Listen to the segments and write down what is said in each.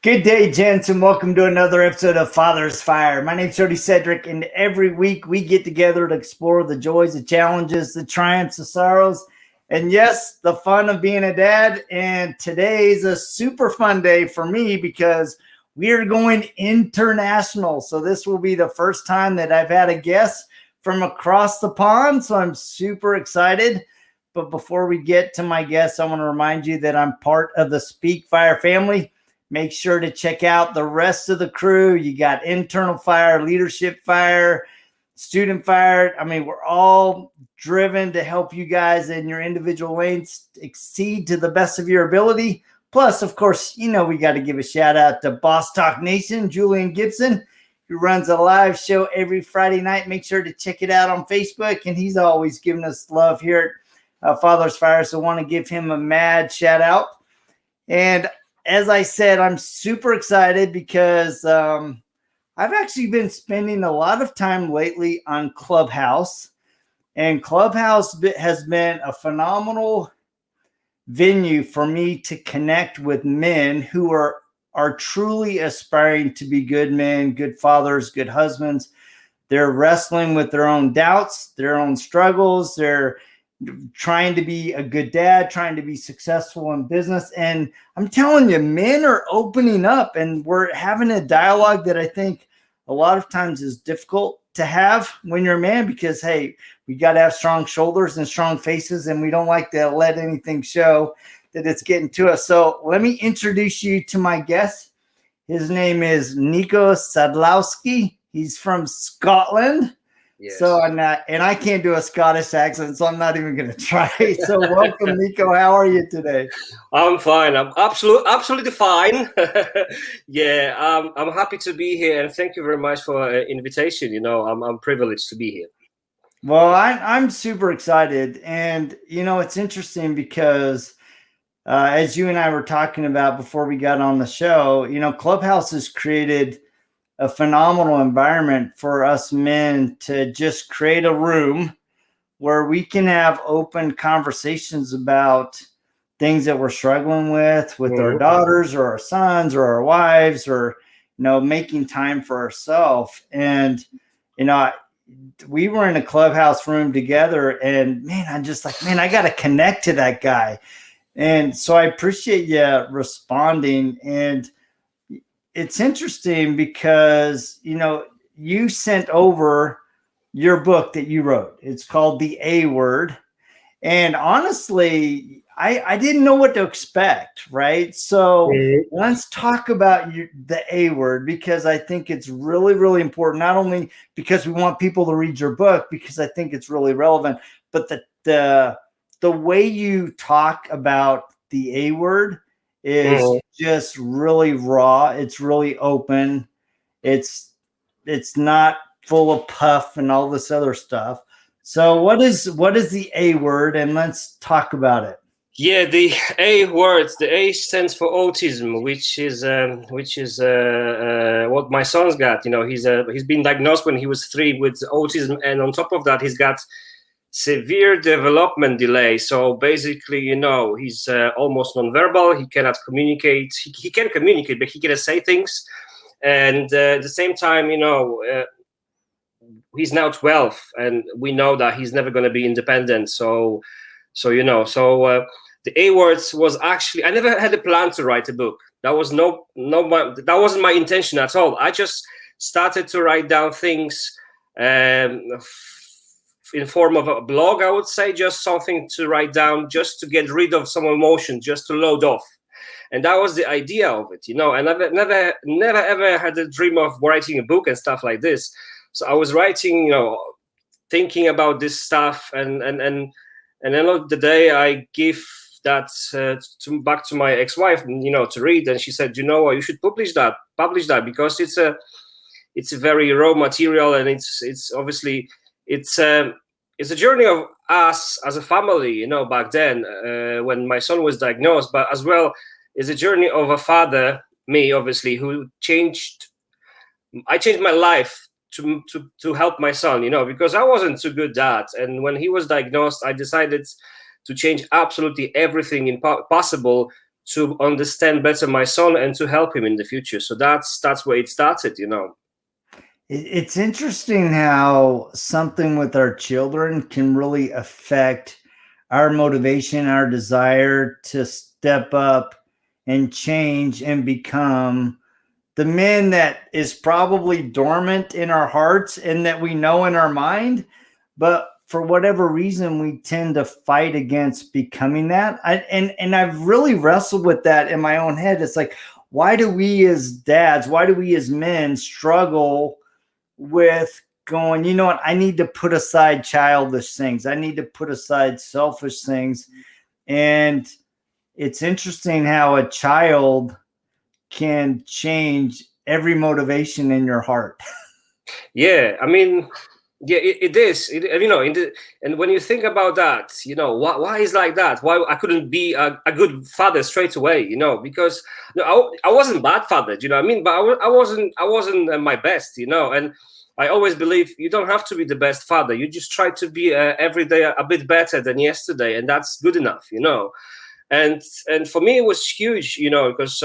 Good day, gents, and welcome to another episode of FathersFyre. My name's Jody Cedric, and every week we get together to explore the joys, the challenges, the triumphs, the sorrows, and yes, the fun of being a dad. And today's a super fun day for me because we are going international. So this will be the first time that I've had a guest from across the pond, so I'm super excited. But before we get to my guest, I want to remind you that I'm part of the Speak Fire family. Make sure to check out the rest of the crew. You got internal fire, leadership fire, student fire. I mean, we're all driven to help you guys in your individual lanes exceed to the best of your ability. Plus, of course, we got to give a shout out to Boss Talk Nation, Julian Gibson, who runs a live show every Friday night. Make sure to check it out on Facebook. And he's always giving us love here at FathersFyre. So I want to give him a mad shout out. And as I said, I'm super excited because I've actually been spending a lot of time lately on Clubhouse, and Clubhouse has been a phenomenal venue for me to connect with men who are truly aspiring to be good men, good fathers, good husbands. They're wrestling with their own doubts, their own struggles. They're trying to be a good dad, trying to be successful in business. And I'm telling you, men are opening up, and we're having a dialogue that I think a lot of times is difficult to have when you're a man because, hey, we got to have strong shoulders and strong faces, and we don't like to let anything show that it's getting to us. So let me introduce you to my guest. His name is Niko Sadlowski. He's from Scotland. Yes. So I can't do a Scottish accent, so I'm not even going to try. So welcome, Niko. How are you today? I'm fine. I'm absolutely fine. Yeah, I'm happy to be here, and thank you very much for the invitation. I'm privileged to be here. Well, I'm super excited, and it's interesting because as you and I were talking about before we got on the show, Clubhouse has created a phenomenal environment for us men to just create a room where we can have open conversations about things that we're struggling with our daughters or our sons or our wives, or, making time for ourselves. And, we were in a Clubhouse room together, and man, I'm just like, man, I got to connect to that guy. And so I appreciate you responding. And it's interesting because, you sent over your book that you wrote. It's called The A Word. And honestly, I didn't know what to expect, right? So let's talk about the A Word, because I think it's really, really important, not only because we want people to read your book, because I think it's really relevant, but the way you talk about the A Word is just really raw. It's really open. It's not full of puff and all this other stuff. So what is the A Word, and let's talk about it. Yeah, the A word. The A stands for autism, which is what my son's got. He's been diagnosed when he was 3 with autism, and on top of that, he's got severe development delay. So basically, he's almost nonverbal. He cannot communicate. He can communicate, but he cannot say things. And at the same time, he's now 12, and we know that he's never going to be independent. So the A words was actually, I never had a plan to write a book. That was that wasn't my intention at all. I just started to write down things in form of a blog, I would say, just something to write down, just to get rid of some emotion, just to load off. And that was the idea of it, and I've never ever had a dream of writing a book and stuff like this. So I was writing, thinking about this stuff, and end of the day, I give that back to my ex-wife, to read, and she said, you should publish that because it's a very raw material, and it's obviously it's a journey of us as a family, back then when my son was diagnosed, but as well is a journey of a father, me obviously, who I changed my life to help my son, because I wasn't too good at that. And when he was diagnosed, I decided to change absolutely everything possible to understand better my son and to help him in the future. So that's where it started, you know. It's interesting how something with our children can really affect our motivation, our desire to step up and change and become the men that is probably dormant in our hearts and that we know in our mind, but for whatever reason we tend to fight against becoming that. And I've really wrestled with that in my own head. It's like, why do we as dads, why do we as men struggle with going, you know what, I need to put aside childish things, I need to put aside selfish things? And it's interesting how a child can change every motivation in your heart. Yeah, I mean, yeah, it is. You know, and when you think about that, you know, why is like that? Why I couldn't be a good father straight away? You know, because you know, I wasn't bad father. You know what I mean? But I wasn't my best. You know, and I always believe you don't have to be the best father. You just try to be every day a bit better than yesterday, and that's good enough. You know, and for me it was huge. You know, because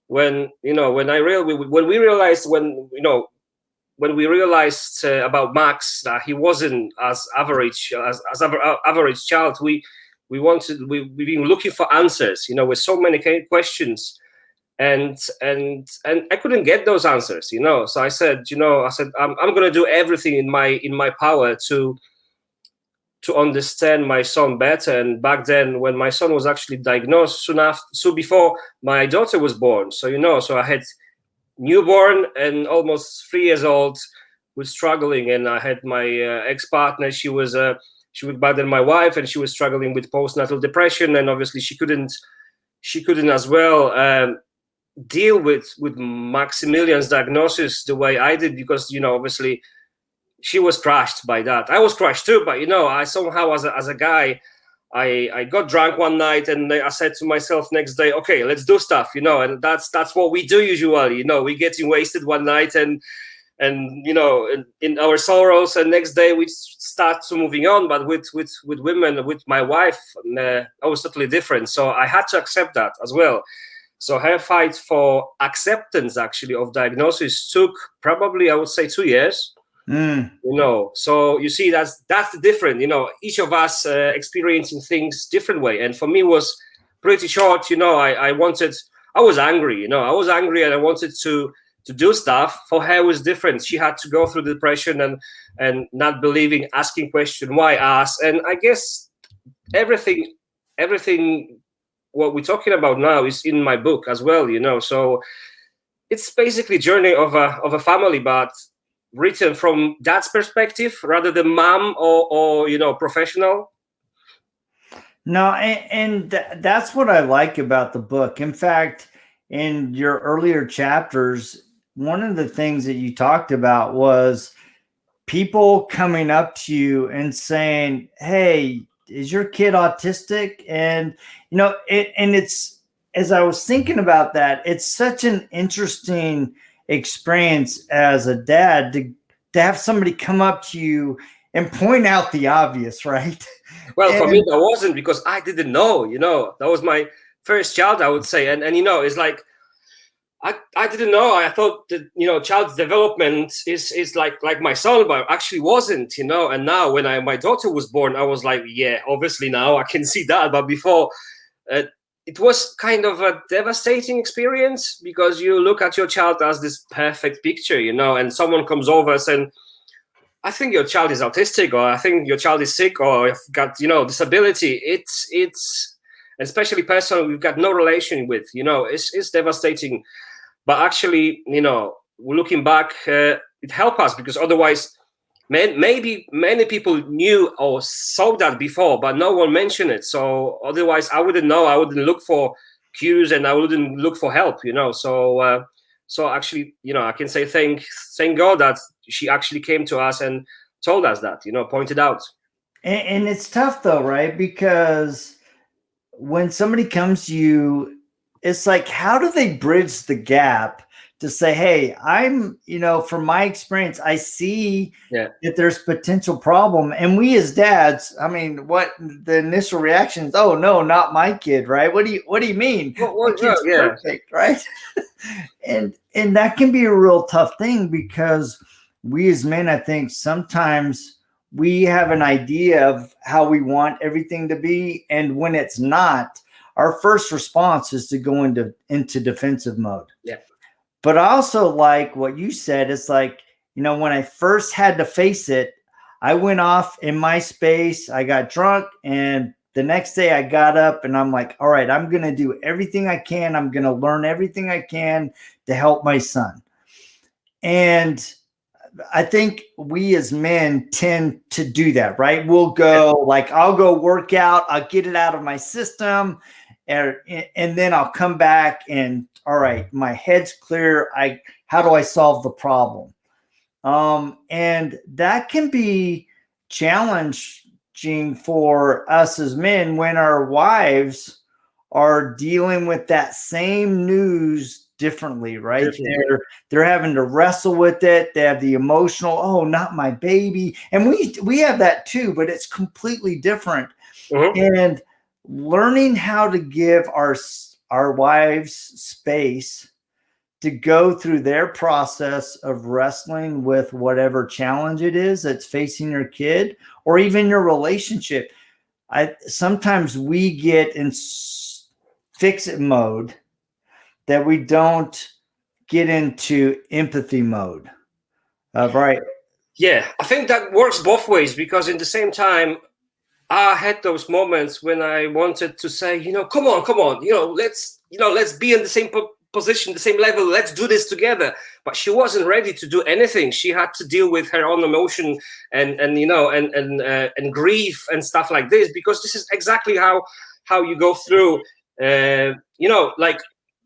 when we realized when we realized about Max that he wasn't as average average child, we've been looking for answers, you know, with so many questions, and I couldn't get those answers, you know. So I said, I'm going to do everything in my power to understand my son better. And back then, when my son was actually diagnosed, soon before my daughter was born, so I had newborn and almost 3 years old, was struggling, and I had my ex-partner. She was back then my wife, and she was struggling with postnatal depression, and obviously she couldn't as well deal with Maximilian's diagnosis the way I did, because obviously she was crushed by that. I was crushed too, but I somehow as a guy, I got drunk one night, and I said to myself next day, okay, let's do stuff, and that's what we do usually. We're getting wasted one night and in our sorrows, and next day we start to moving on. But with women, with my wife, I was totally different. So I had to accept that as well. So her fight for acceptance actually of diagnosis took probably, I would say, 2 years. So you see, that's the difference. Each of us experiencing things different way. And for me, it was pretty short. I was angry. I was angry, and I wanted to do stuff. For her, it was different. She had to go through the depression and not believing, asking question, why us? And I guess everything what we're talking about now is in my book as well. So it's basically journey of a family, but written from dad's perspective rather than mom or professional. No, and that's what I like about the book. In fact, in your earlier chapters, one of the things that you talked about was people coming up to you and saying, hey, is your kid autistic? And it's, as I was thinking about that, it's such an interesting experience as a dad to have somebody come up to you and point out the obvious, right? Well, for me, that wasn't, because I didn't know. That was my first child, I would say, and it's like I didn't know. I thought that child's development is like my son, but actually wasn't. And now when my daughter was born, I was like, yeah, obviously now I can see that, but before. It was kind of a devastating experience, because you look at your child as this perfect picture, and someone comes over saying, I think your child is autistic, or I think your child is sick, or got, disability. It's especially person we've got no relation with, it's devastating. But actually, looking back, it helped us, because otherwise, maybe many people knew or saw that before, but no one mentioned it. So otherwise, I wouldn't know. I wouldn't look for cues, and I wouldn't look for help. So actually, I can say thank God that she actually came to us and told us that. Pointed out. And it's tough though, right? Because when somebody comes to you, it's like, how do they bridge the gap to say, hey, I'm, from my experience, I see that there's potential problem. And we as dads, I mean, what the initial reaction is, oh no, not my kid, right? What do you mean? My kid's perfect, right? and that can be a real tough thing, because we as men, I think sometimes we have an idea of how we want everything to be. And when it's not, our first response is to go into defensive mode. Yeah. But I also like what you said. It's like, when I first had to face it, I went off in my space. I got drunk, and the next day I got up and I'm like, all right, I'm going to do everything I can. I'm going to learn everything I can to help my son. And I think we as men tend to do that, right? We'll go like, I'll go work out. I'll get it out of my system. And then I'll come back and, all right, my head's clear. How do I solve the problem? And that can be challenging for us as men when our wives are dealing with that same news differently, right? Definitely. They're having to wrestle with it. They have the emotional, oh, not my baby. And we have that too, but it's completely different. Mm-hmm. And learning how to give our wives space to go through their process of wrestling with whatever challenge it is that's facing your kid or even your relationship. Sometimes we get in fix-it mode that we don't get into empathy mode. Right. Yeah, I think that works both ways, because in the same time, I had those moments when I wanted to say, come on, let's be in the same position, the same level. Let's do this together. But she wasn't ready to do anything. She had to deal with her own emotion and grief and stuff like this, because this is exactly how you go through. Like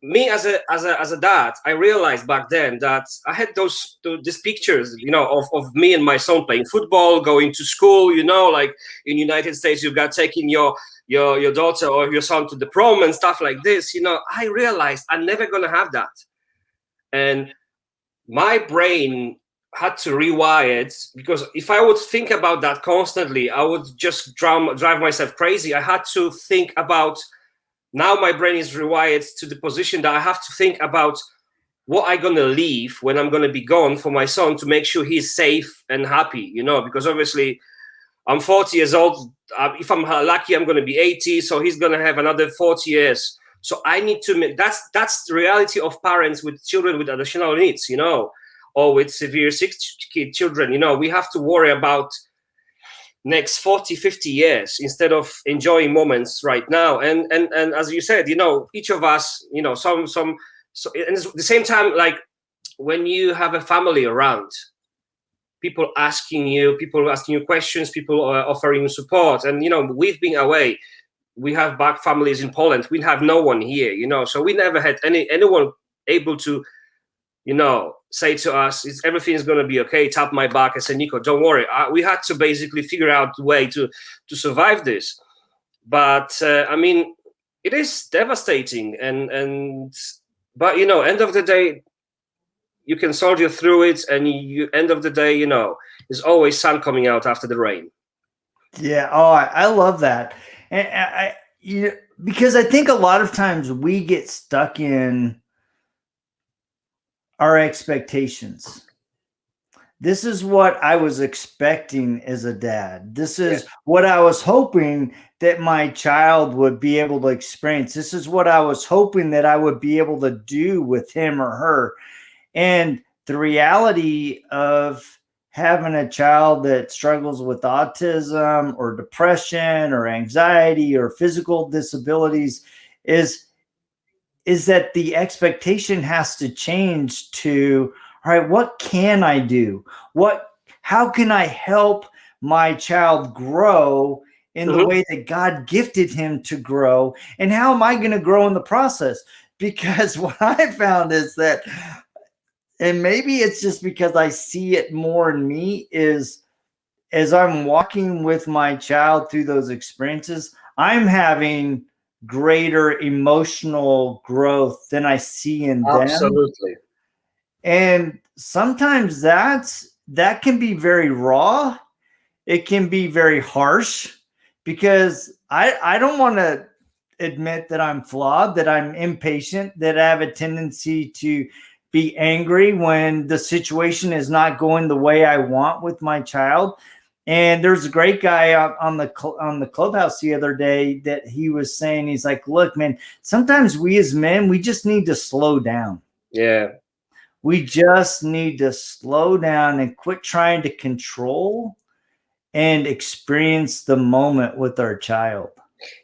me as a dad, I realized back then that I had these pictures, of me and my son playing football, going to school, like in United States, you've got taking your daughter or your son to the prom and stuff like this. I realized I'm never going to have that. And my brain had to rewire it, because if I would think about that constantly, I would just drive myself crazy. I had to think about, now my brain is rewired to the position that I have to think about what I'm going to leave when I'm going to be gone for my son, to make sure he's safe and happy, because obviously I'm 40 years old. If I'm lucky, I'm going to be 80. So he's going to have another 40 years. So I need to make, that's the reality of parents with children with additional needs, or with severe sick children. We have to worry about next 40, 50 years instead of enjoying moments right now. And as you said, each of us, so and at the same time, like when you have a family around, people asking you questions, people offering you support. And, we've been away. We have back families in Poland. We have no one here, so we never had anyone able to, say to us, everything's going to be okay, tap my back and say, Niko, don't worry. We had to basically figure out the way to survive this. But, it is devastating. But, end of the day, you can soldier through it, and end of the day, there's always sun coming out after the rain. Yeah. Oh, I love that. And because I think a lot of times we get stuck in our expectations. This is what I was expecting as a dad. This is what I was hoping that my child would be able to experience. This is what I was hoping that I would be able to do with him or her. And the reality of having a child that struggles with autism or depression or anxiety or physical disabilities is that the expectation has to change to, all right, what can I do? How can I help my child grow in the way that God gifted him to grow? And how am I going to grow in the process? Because what I found is that, and maybe it's just because I see it more in me, is as I'm walking with my child through those experiences, I'm having greater emotional growth than I see in them. Absolutely. And sometimes that can be very raw. It can be very harsh, because I don't want to admit that I'm flawed, that I'm impatient, that I have a tendency to be angry when the situation is not going the way I want with my child. And there's a great guy on the clubhouse the other day that he was saying, he's like, look, man, sometimes we as men, we just need to slow down. Yeah. We just need to slow down and quit trying to control and experience the moment with our child.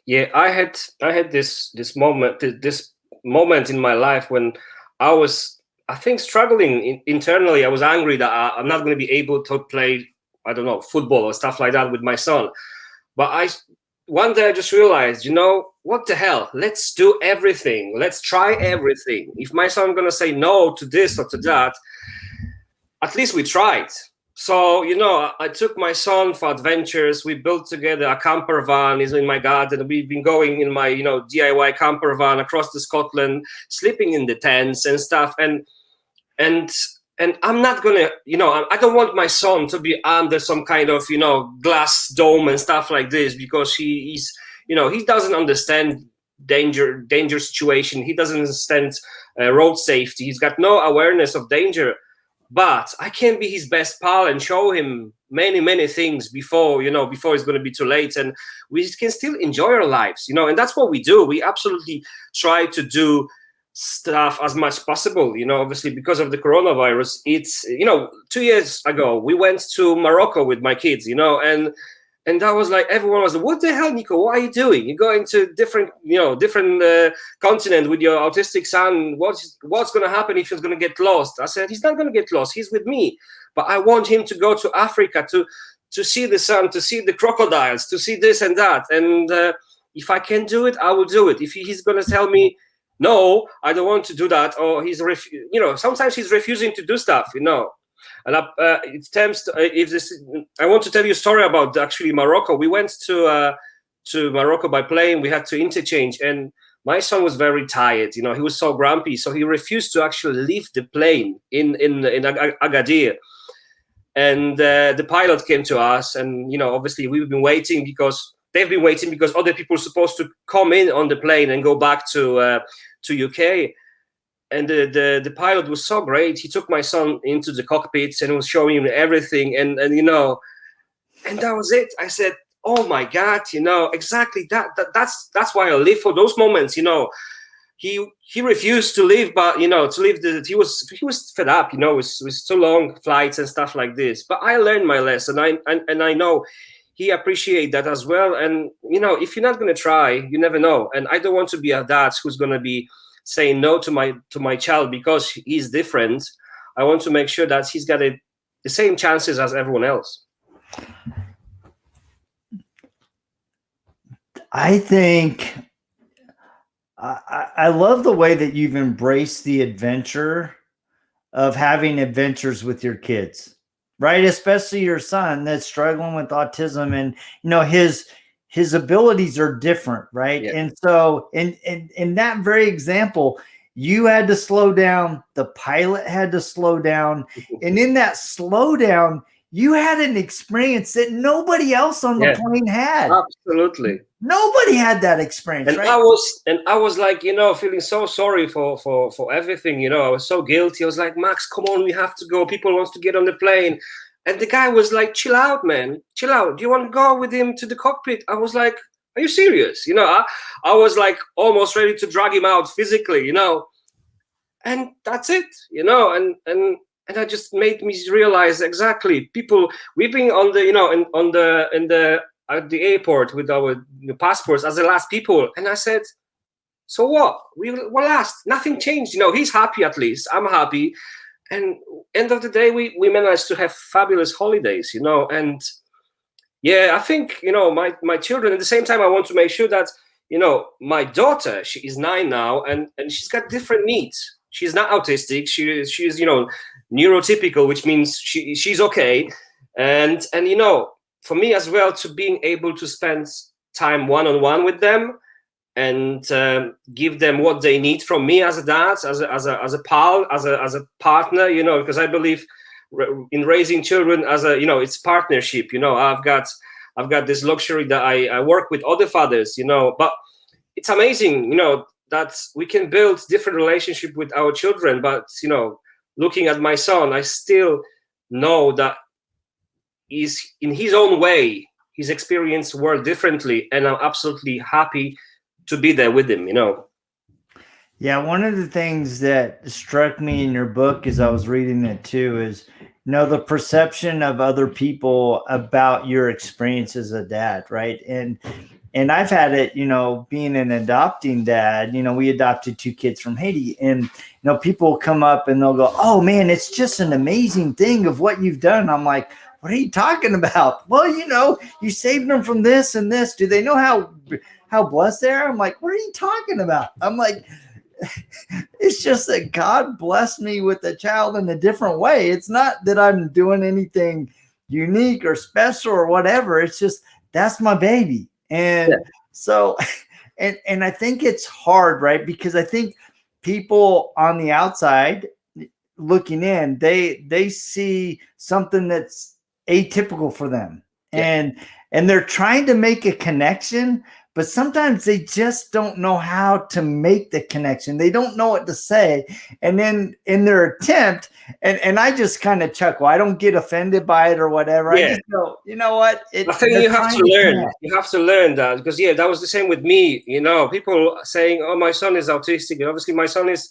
Yeah, I had this moment in my life when I think struggling internally. I was angry that I'm not going to be able to play, I don't know, football or stuff like that with my son. But one day I just realized, what the hell? Let's do everything. Let's try everything. If my son going to say no to this or to that, at least we tried. So, I took my son for adventures. We built together a camper van. Is in my garden. We've been going in my, DIY camper van across the Scotland, sleeping in the tents and stuff. And I'm not gonna, I don't want my son to be under some kind of, glass dome and stuff like this, because he's, he doesn't understand danger situation. He doesn't understand road safety. He's got no awareness of danger. But I can be his best pal and show him many things before it's going to be too late, and we can still enjoy our lives, and that's what we do. We absolutely try to do stuff as much as possible, obviously because of the coronavirus. It's 2 years ago we went to Morocco with my kids, and that was like, everyone was like, what the hell, Niko, what are you doing? You're going to different continent with your autistic son. What's going to happen if he's going to get lost? I said, he's not going to get lost. He's with me. But I want him to go to Africa to see the sun, to see the crocodiles, to see this and that. And if I can do it, I will do it. If he's going to tell me, no, I don't want to do that, or sometimes he's refusing to do stuff, And it stems to, I want to tell you a story about actually Morocco. We went to Morocco by plane. We had to interchange, and my son was very tired. He was so grumpy, so he refused to actually leave the plane in Agadir. And the pilot came to us, and obviously we've been waiting because they've been waiting because other people are supposed to come in on the plane and go back to UK. And the pilot was so great. He took my son into the cockpits and was showing him everything. And and that was it. I said, oh my God, exactly that's why I live for those moments. He refused to leave, but to leave he was fed up, with so long flights and stuff like this. But I learned my lesson. I know he appreciated that as well. And if you're not gonna try, you never know. And I don't want to be a dad who's gonna be saying no to my child because he's different. I want to make sure that he's got the same chances as everyone else. I think I love the way that you've embraced the adventure of having adventures with your kids, right? Especially your son that's struggling with autism, and his abilities are different, right? Yeah. And so in that very example, you had to slow down, the pilot had to slow down, and in that slowdown, you had an experience that nobody else on the plane had. Absolutely. Nobody had that experience, and right? I was like, feeling so sorry for everything, I was so guilty. I was like, Max, come on, we have to go. People wants to get on the plane. And the guy was like, chill out, man. Chill out. Do you want to go with him to the cockpit? I was like, are you serious? I was like almost ready to drag him out physically, And that's it, and that just made me realize exactly people, we've been on the at the airport with our passports as the last people. And I said, so what? We were last. Nothing changed. He's happy, at least. I'm happy. And end of the day, we managed to have fabulous holidays, and I think, my children, at the same time, I want to make sure that, my daughter, she is 9 now, and she's got different needs. She's not autistic. She's neurotypical, which means she's okay. And for me as well, to being able to spend time one-on-one with them and give them what they need from me as a dad, as a pal, as a partner, you know, because I believe in raising children as a, you know, it's partnership. You know, I've got this luxury that I work with other fathers, you know, but it's amazing, you know, that we can build different relationship with our children. But, you know, looking at my son, I still know that he's in his own way, he's experienced the world differently, and I'm absolutely happy to be there with him, you know. Yeah, one of the things that struck me in your book as I was reading it too is, you know, the perception of other people about your experience as a dad, right? And I've had it, you know, being an adopting dad. You know, we adopted 2 kids from Haiti, and, you know, people come up and they'll go, "Oh man, it's just an amazing thing of what you've done." I'm like, "What are you talking about?" "Well, you know, you saved them from this and this. Do they know how blessed they are?" I'm like, "What are you talking about?" I'm like, it's just that God blessed me with a child in a different way. It's not that I'm doing anything unique or special or whatever. It's just, that's my baby. And so, and I think it's hard, right? Because I think people on the outside looking in, they see something that's atypical for them. And they're trying to make a connection, but sometimes they just don't know how to make the connection. They don't know what to say. And then in their attempt, and I just kind of chuckle. I don't get offended by it or whatever. I just go, you know what? I think you have to learn. You have to learn that, because that was the same with me. You know, people saying, "Oh, my son is autistic," and obviously my son is,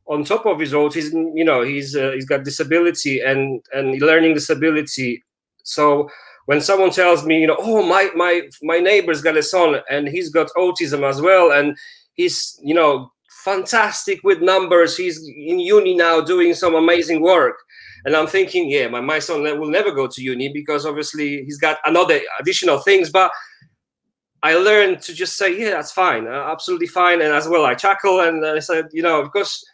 on top of his autism, you know, he's got disability and learning disability. So when someone tells me, you know, "Oh, my neighbor's got a son and he's got autism as well, and he's, you know, fantastic with numbers. He's in uni now doing some amazing work." And I'm thinking, yeah, my son will never go to uni, because obviously he's got another additional things. But I learned to just say, yeah, that's fine, absolutely fine. And as well, I chuckle and I said, you know, because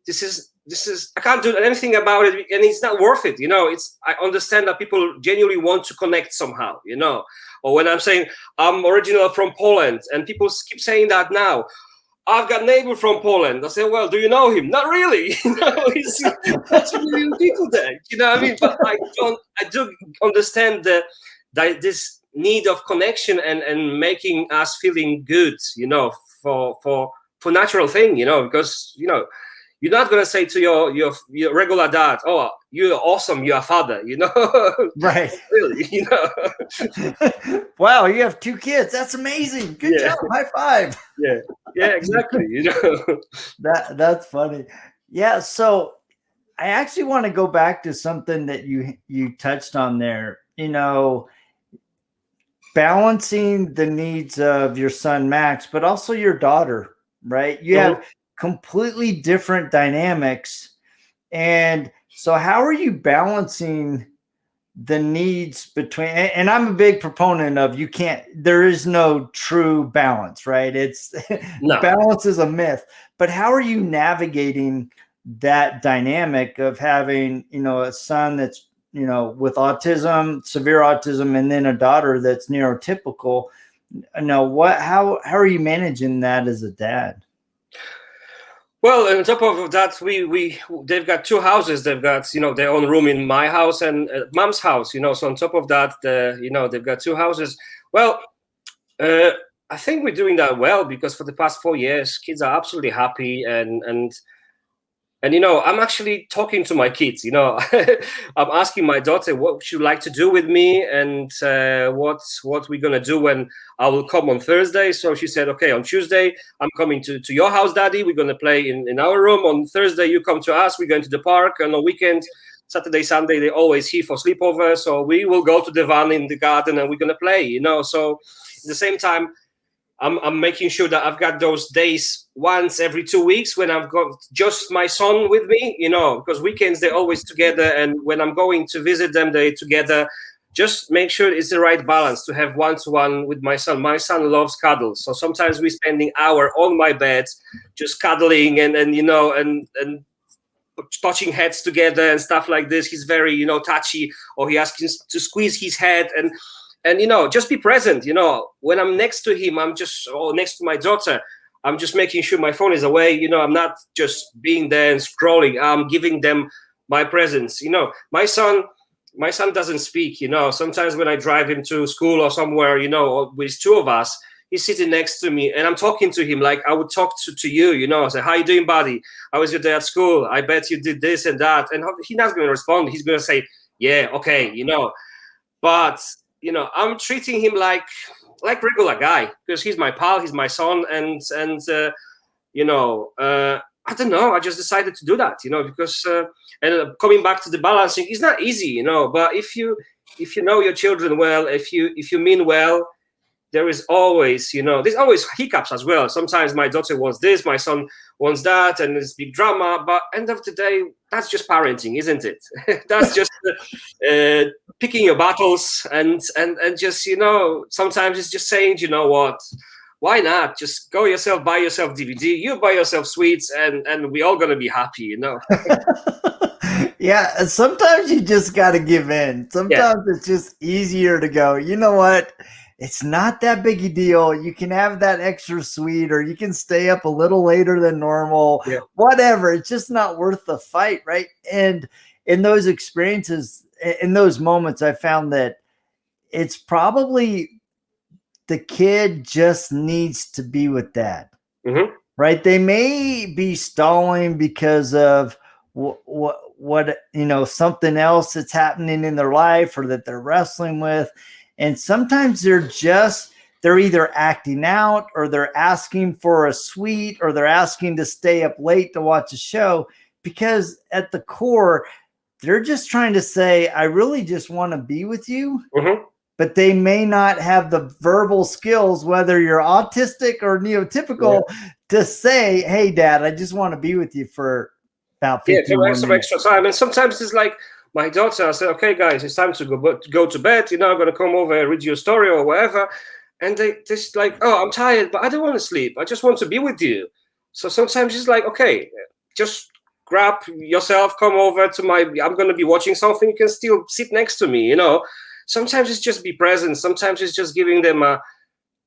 this is, I can't do anything about it, and it's not worth it. You know, I understand that people genuinely want to connect somehow, you know. Or when I'm saying I'm original from Poland, and people keep saying that now, "I've got a neighbor from Poland." I say, "Well, do you know him?" "Not really." You know, it's 40 million people there. You know what I mean? But I do understand that this need of connection and making us feeling good, you know, for natural thing, you know, because, you know, you're not gonna say to your regular dad, "Oh, you're awesome, you're a father," you know. Right. Really, you know. Wow, you have 2 kids. That's amazing. Good job. High five. Yeah, exactly. You know. That's funny. Yeah. So I actually want to go back to something that you touched on there. You know, balancing the needs of your son Max, but also your daughter, right? You have completely different dynamics. And so how are you balancing the needs between, and I'm a big proponent of, there is no true balance, right? It's balance is a myth. But how are you navigating that dynamic of having, you know, a son that's, you know, with autism, severe autism, and then a daughter that's neurotypical? You know, how are you managing that as a dad? Well, on top of that, they've got 2 houses. They've got, you know, their own room in my house and mom's house, you know. So on top of that, you know, they've got 2 houses. Well, I think we're doing that well, because for the past 4 years, kids are absolutely happy, and you know, I'm actually talking to my kids. You know, I'm asking my daughter what she'd like to do with me, and what we're gonna do when I will come on Thursday. So she said, "Okay, on Tuesday I'm coming to your house, Daddy. We're gonna play in our room. On Thursday you come to us. We're going to the park. And on weekend, Saturday, Sunday, they're always here for sleepover. So we will go to the van in the garden and we're gonna play." You know, so at the same time, I'm making sure that I've got those days once every 2 weeks when I've got just my son with me, you know, because weekends they're always together, and when I'm going to visit them, they're together. Just make sure it's the right balance to have one-to-one with my son. My son loves cuddles, so sometimes we're spending an hour on my bed just cuddling and you know, and touching heads together and stuff like this. He's very, you know, touchy, or he asks to squeeze his head, and And just be present. When I'm next to him, or next to my daughter, I'm just making sure my phone is away. I'm not just being there and scrolling. I'm giving them my presence. My son doesn't speak. Sometimes when I drive him to school or somewhere, or with two of us, he's sitting next to me and I'm talking to him like I would talk to you. I say, how you doing, buddy? How was your day at school? I bet you did this and that. And he's not going to respond. He's going to say, yeah, okay, But I'm treating him like regular guy, because he's my pal, he's my son, and I don't know. I just decided to do that, because and coming back to the balancing, it's not easy, But if you know your children well, if you mean well, there is always, there's always hiccups as well. Sometimes my daughter wants this, my son wants that, and there's big drama. But end of the day, that's just parenting, isn't it? That's just picking your battles, and just, sometimes it's just saying, you know what, why not just go yourself, buy yourself DVD, you buy yourself sweets, and we're all gonna be happy, Yeah, and sometimes you just got to give in. Sometimes it's just easier to go, you know what? It's not that big a deal. You can have that extra sweet, or you can stay up a little later than normal, whatever. It's just not worth the fight, right? And in those experiences, in those moments, I found that it's probably the kid just needs to be with dad, right? They may be stalling because of what something else that's happening in their life or that they're wrestling with. And sometimes they're either acting out, or they're asking for a sweet, or they're asking to stay up late to watch a show, because at the core, they're just trying to say, I really just want to be with you. But they may not have the verbal skills, whether you're autistic or neotypical, to say, hey, Dad, I just want to be with you for about 15 minutes. Some extra time. And sometimes it's like, my daughter, I said, okay, guys, it's time to go to bed. I'm going to come over and read you a story or whatever. And they just like, oh, I'm tired, but I don't want to sleep. I just want to be with you. So sometimes it's like, okay, just grab yourself, come over to I'm going to be watching something. You can still sit next to me, Sometimes it's just be present. Sometimes it's just giving them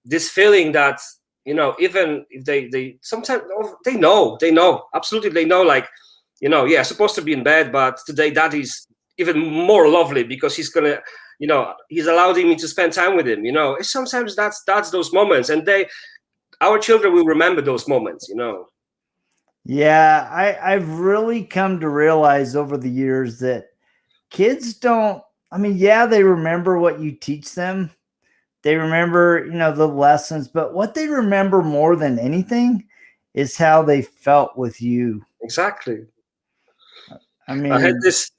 this feeling that, even if they sometimes they know, absolutely they know, like, supposed to be in bed, but today Daddy's even more lovely because he's gonna, he's allowing me to spend time with him. Sometimes that's those moments, and our children will remember those moments. Yeah, I've really come to realize over the years that kids don't. I mean, they remember what you teach them. They remember, the lessons, but what they remember more than anything is how they felt with you. Exactly. I mean, I had this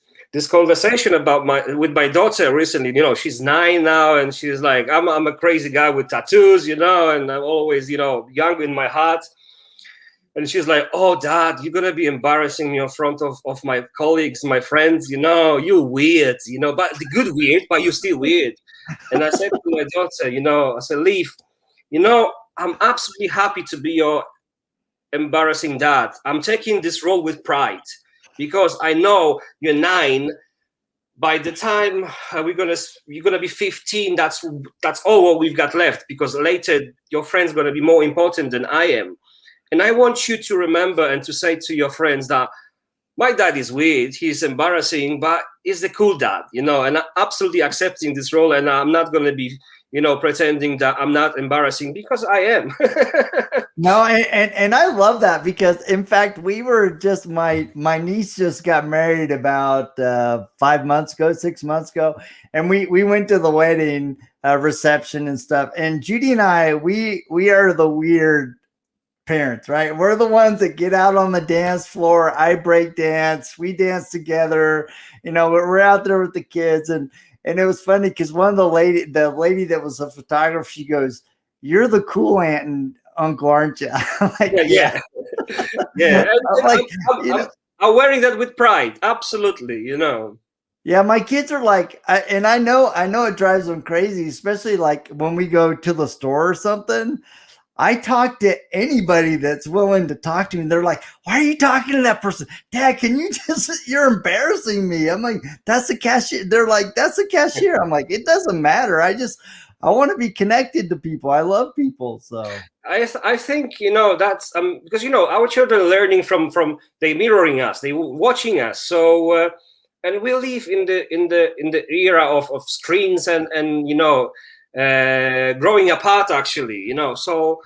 conversation with my daughter recently. She's 9 now, and she's like, I'm a crazy guy with tattoos, and I'm always, young in my heart. And she's like, oh, Dad, you're going to be embarrassing me in front of my colleagues, my friends, you're weird, but the good weird, but you're still weird. And I said to my daughter, I said, Leaf, I'm absolutely happy to be your embarrassing dad. I'm taking this role with pride, because I know you're 9. By the time you're gonna be 15, that's all what we've got left, because later your friend's gonna be more important than I am. And I want you to remember and to say to your friends that my dad is weird, he's embarrassing, but he's the cool dad, and I'm absolutely accepting this role, and I'm not gonna be, pretending that I'm not embarrassing, because I am. No, and I love that, because in fact, we were just, my niece just got married about 6 months ago. And we went to the wedding reception and stuff. And Judy and I, we are the weird parents, right? We're the ones that get out on the dance floor. I break dance. We dance together. We're out there with the kids. And it was funny because one of the lady that was a photographer, she goes, "You're the cool aunt and uncle, aren't you?" I'm like, yeah. I'm wearing that with pride. Absolutely. Yeah, my kids are like, and I know it drives them crazy, especially like when we go to the store or something. I talk to anybody that's willing to talk to me. They're like, why are you talking to that person? Dad, can you just, you're embarrassing me. I'm like, that's the cashier. They're like, that's the cashier. I'm like, it doesn't matter. I want to be connected to people. I love people. So I think, you know, that's because, you know, our children are learning from they mirroring us, they watching us. So and we live in the era of screens and you know, growing apart, actually, you know. So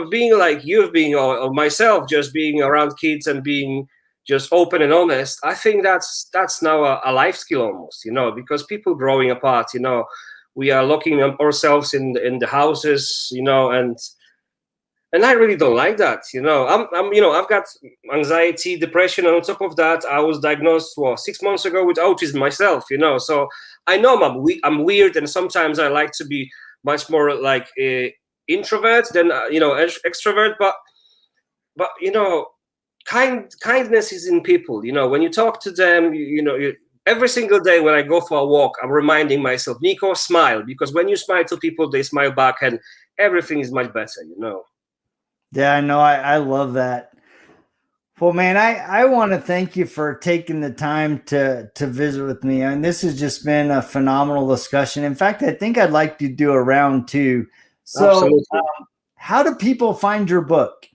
being like you've been, or myself, just being around kids and being just open and honest, I think that's now a life skill almost, you know, because people growing apart, you know, we are locking ourselves in the houses, you know, and I really don't like that, you know. I'm you know, I've got anxiety, depression, and on top of that, I was diagnosed 6 months ago with autism myself, you know. So I know I'm weird, and sometimes I like to be much more like a introvert than you know, extrovert. But you know, kindness is in people. You know, when you talk to them, you know, every single day when I go for a walk, I'm reminding myself, Niko, smile, because when you smile to people, they smile back, and everything is much better, you know. yeah, I know. I love that. Well, man, I want to thank you for taking the time to visit with me. And this has just been a phenomenal discussion. In fact, I think I'd like to do a round two. So, Absolutely. How do people find your book?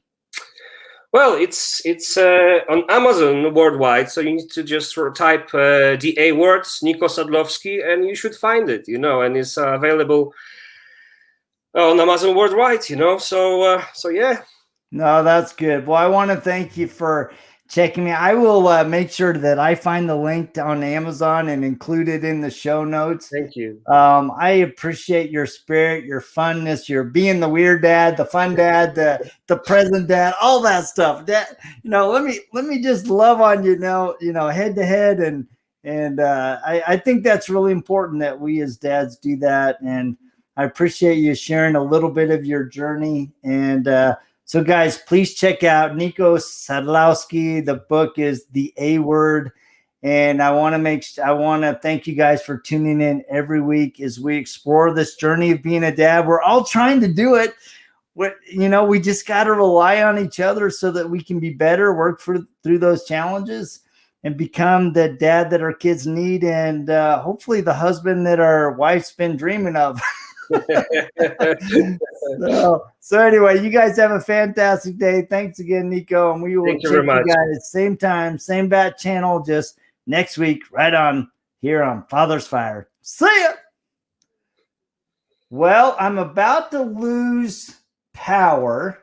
Well, it's on Amazon worldwide, so you need to just sort of type the A words, Niko Sadlowski, and you should find it, you know, and it's available on Amazon worldwide, you know. So yeah. No, that's good. Well, I want to thank you for checking me. I will make sure that I find the link on Amazon and include it in the show notes. Thank you. I appreciate your spirit, your funness, your being the weird dad, the fun dad, the present dad, all that stuff. That, you know, let me just love on you now, you know, head to head, and I think that's really important that we as dads do that. And I appreciate you sharing a little bit of your journey. And so, guys, please check out Niko Sadlowski. The book is The A Word. And I want to thank you guys for tuning in every week as we explore this journey of being a dad. We're all trying to do it. You know, we just got to rely on each other so that we can be better, work through those challenges, and become the dad that our kids need, and hopefully the husband that our wife's been dreaming of. So anyway, you guys have a fantastic day. Thanks again, Niko, and we will Thank you check very much. you guys same time, same bat channel, just next week, right on here on FathersFyre. See ya. Well, I'm about to lose power